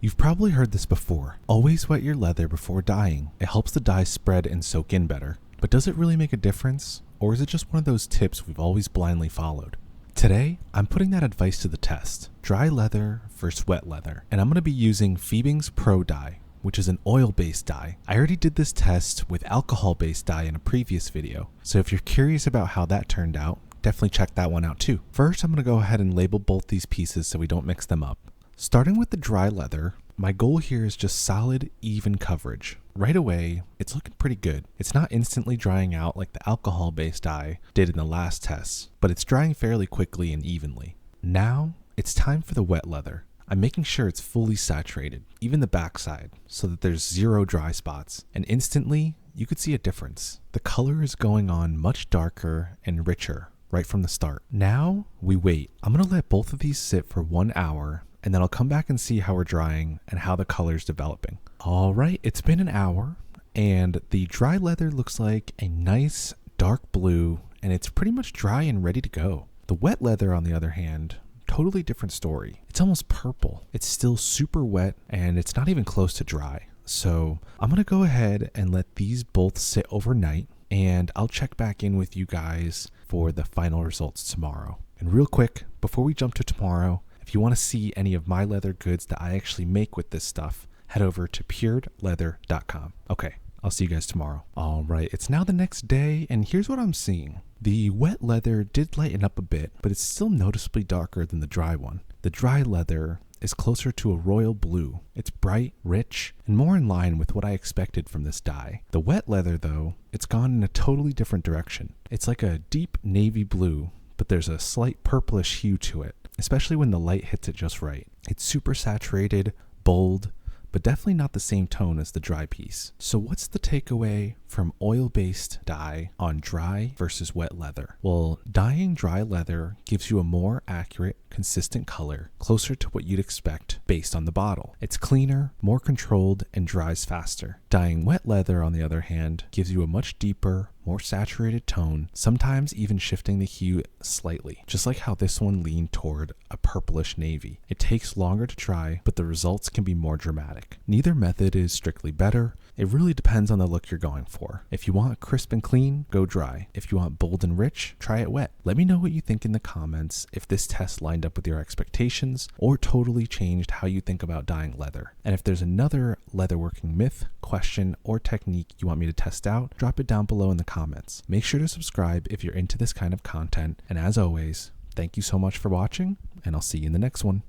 You've probably heard this before. Always wet your leather before dyeing. It helps the dye spread and soak in better. But does it really make a difference? Or is it just one of those tips we've always blindly followed? Today, I'm putting that advice to the test. Dry leather versus wet leather. And I'm going to be using Fiebings Pro Dye, which is an oil-based dye. I already did this test with alcohol-based dye in a previous video. So if you're curious about how that turned out, definitely check that one out too. First, I'm going to go ahead and label both these pieces so we don't mix them up. Starting with the dry leather, my goal here is just solid, even coverage. Right away, it's looking pretty good. It's not instantly drying out like the alcohol-based dye did in the last test, but it's drying fairly quickly and evenly. Now, it's time for the wet leather. I'm making sure it's fully saturated, even the backside, so that there's zero dry spots. And instantly, you could see a difference. The color is going on much darker and richer right from the start. Now, we wait. I'm gonna let both of these sit for 1 hour, and then I'll come back and see how we're drying and how the color's developing. All right, it's been an hour, and the dry leather looks like a nice dark blue, and it's pretty much dry and ready to go. The wet leather, on the other hand, totally different story. It's almost purple. It's still super wet, and it's not even close to dry. So I'm gonna go ahead and let these both sit overnight, and I'll check back in with you guys for the final results tomorrow. And real quick, before we jump to tomorrow, if you want to see any of my leather goods that I actually make with this stuff, head over to puredleather.com. Okay, I'll see you guys tomorrow. All right, it's now the next day, and here's what I'm seeing. The wet leather did lighten up a bit, but it's still noticeably darker than the dry one. The dry leather is closer to a royal blue. It's bright, rich, and more in line with what I expected from this dye. The wet leather, though, it's gone in a totally different direction. It's like a deep navy blue, but there's a slight purplish hue to it, especially when the light hits it just right. It's super saturated, bold, but definitely not the same tone as the dry piece. So what's the takeaway from oil-based dye on dry versus wet leather? Well, dyeing dry leather gives you a more accurate, consistent color, closer to what you'd expect based on the bottle. It's cleaner, more controlled, and dries faster. Dyeing wet leather, on the other hand, gives you a much deeper, more saturated tone, sometimes even shifting the hue slightly, just like how this one leaned toward a purplish navy. It takes longer to dry, but the results can be more dramatic. Neither method is strictly better. It really depends on the look you're going for. If you want crisp and clean, go dry. If you want bold and rich, try it wet. Let me know what you think in the comments, if this test lined up with your expectations or totally changed how you think about dyeing leather. And if there's another leatherworking myth, question, or technique you want me to test out, drop it down below in the comments. Make sure to subscribe if you're into this kind of content. And as always, thank you so much for watching, and I'll see you in the next one.